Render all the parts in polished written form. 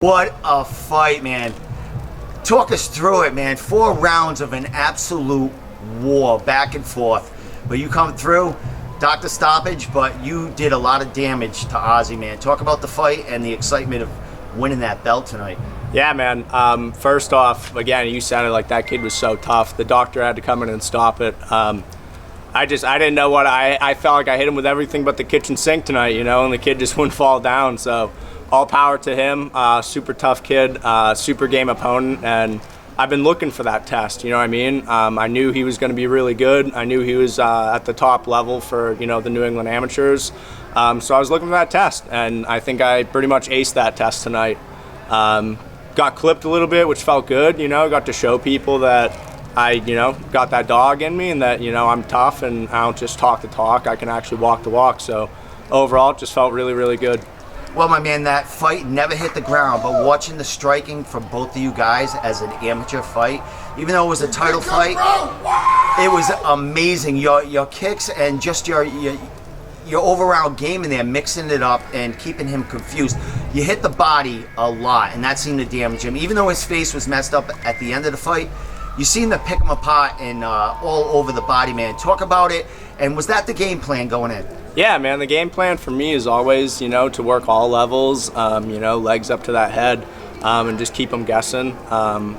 What a fight, man. Talk us through it, man. 4 rounds of an absolute war, back and forth. But you come through, doctor stoppage, but you did a lot of damage to Ozzy, man. Talk about the fight and the excitement of winning that belt tonight. Yeah, man. First off, again, you sounded like that kid was so tough. The doctor had to come in and stop it. I didn't know what I felt like I hit him with everything but the kitchen sink tonight, and the kid just wouldn't fall down. So all power to him. Super tough kid, super game opponent, and I've been looking for that test. You know what I mean? I knew he was going to be really good. I knew he was at the top level for the New England amateurs. So I was looking for that test, and I think I pretty much aced that test tonight. Got clipped a little bit, which felt good. Got to show people that I got that dog in me, and that I'm tough and I don't just talk the talk. I can actually walk the walk. So overall, it just felt really, really good. Well, my man, that fight never hit the ground, but watching the striking from both of you guys as an amateur fight, even though it was a title fight, it was amazing. Your kicks and just your overall game in there, mixing it up and keeping him confused. You hit the body a lot, and that seemed to damage him. Even though his face was messed up at the end of the fight, you seemed to pick him apart and all over the body, man. Talk about it, and was that the game plan going in? Yeah, man, the game plan for me is always, to work all levels, legs up to that head, and just keep them guessing.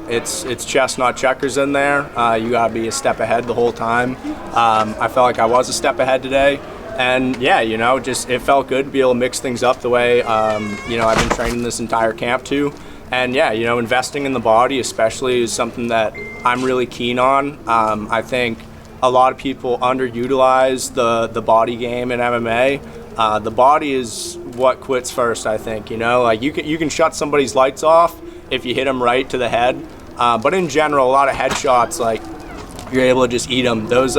It's chess, not checkers in there. You got to be a step ahead the whole time. I felt like I was a step ahead today. And yeah, just it felt good to be able to mix things up the way, I've been training this entire camp to. And yeah, investing in the body especially is something that I'm really keen on. I think a lot of people underutilize the body game in MMA. The body is what quits first, I think. Like you can shut somebody's lights off if you hit them right to the head. But in general, a lot of headshots, like, you're able to just eat them. Those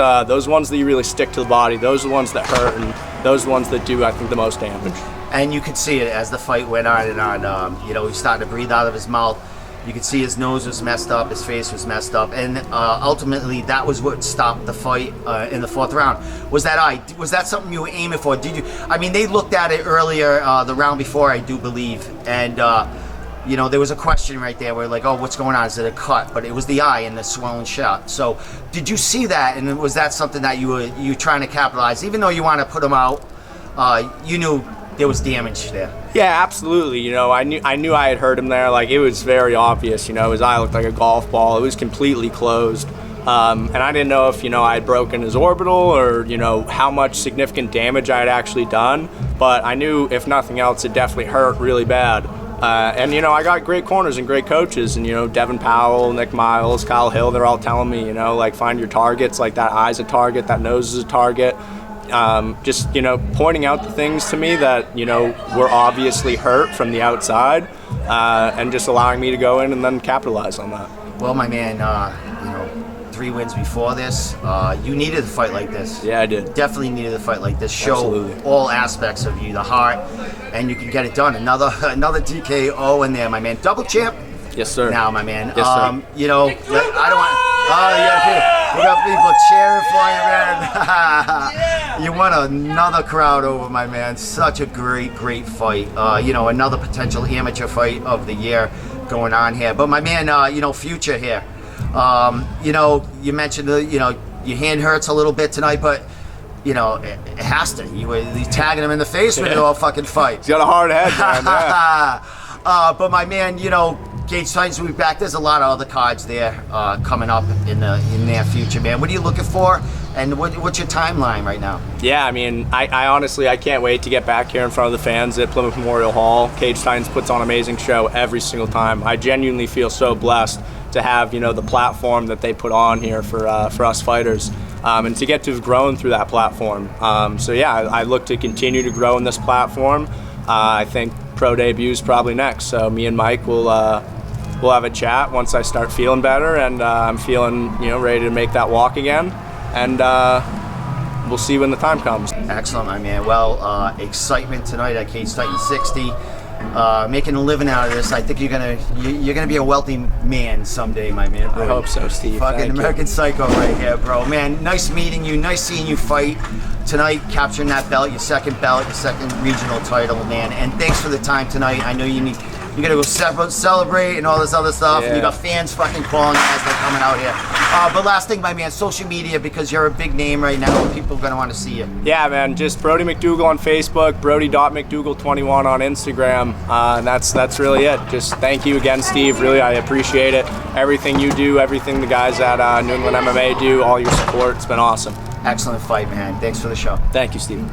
ones that you really stick to the body, those are the ones that hurt, and those are the ones that do, I think, the most damage. And you could see it as the fight went on and on. He's starting to breathe out of his mouth. You could see his nose was messed up, his face was messed up, and ultimately that was what stopped the fight in the 4th round. Was that eye? Was that something you were aiming for? Did you? I mean, they looked at it earlier, the round before, I do believe, and there was a question right there where like, oh, what's going on? Is it a cut? But it was the eye and the swollen shot. So did you see that? And was that something that you were trying to capitalize? Even though you want to put him out, you knew there was damage there. Yeah, absolutely. I knew I had hurt him there. Like, it was very obvious. His eye looked like a golf ball. It was completely closed. And I didn't know if, I had broken his orbital or, how much significant damage I had actually done. But I knew, if nothing else, it definitely hurt really bad. And I got great corners and great coaches, and Devin Powell, Nick Miles, Kyle Hill, they're all telling me, like, find your targets, like that eye's a target, that nose is a target. Just pointing out the things to me that were obviously hurt from the outside, and just allowing me to go in and then capitalize on that. Well, my man, 3 wins before this. You needed a fight like this. Yeah, I did. Definitely needed a fight like this. Show Absolutely. All aspects of you, the heart, and you can get it done. Another TKO in there, my man. Double champ. Yes, sir. Now, my man. Yes, sir. I don't want. Oh, yeah, we got people cheering for you, man. Yeah. You won another crowd over, my man. Such a great fight. Another potential amateur fight of the year going on here. But my man, future here. You mentioned your hand hurts a little bit tonight, but it has to. You were tagging him in the face with the whole fucking fight. He's got a hard head, man. Yeah. But my man, Gage Titans will be back. There's a lot of other cards there coming up in the near future, man. What are you looking for, and what's your timeline right now? Yeah, I mean, I honestly, I can't wait to get back here in front of the fans at Plymouth Memorial Hall. Cage Titans puts on an amazing show every single time. I genuinely feel so blessed to have the platform that they put on here for us fighters, and to get to have grown through that platform. So yeah, I look to continue to grow in this platform. I think pro debut's probably next. So me and Mike will have a chat once I start feeling better, and I'm feeling ready to make that walk again, and we'll see when the time comes. Excellent, my man. Well, excitement tonight at Cage Titans 60. Making a living out of this. I think you're gonna be a wealthy man someday, my man. I hope so, Steve. Fucking American Psycho right here, bro. Man, nice meeting you. Nice seeing you fight tonight, capturing that belt, your second regional title, man. And thanks for the time tonight. I know you need You gotta go celebrate and all this other stuff. And you Yeah. got fans fucking calling as they're coming out here. But last thing, my man, social media, because you're a big name right now. People are gonna want to see you. Yeah, man, just Brody McDougal on Facebook, Brody.McDougal21 on Instagram, and that's really it. Just thank you again, Steve. Really, I appreciate it. Everything you do, everything the guys at New England MMA do, all your support. It's been awesome. Excellent fight, man. Thanks for the show. Thank you, Steve.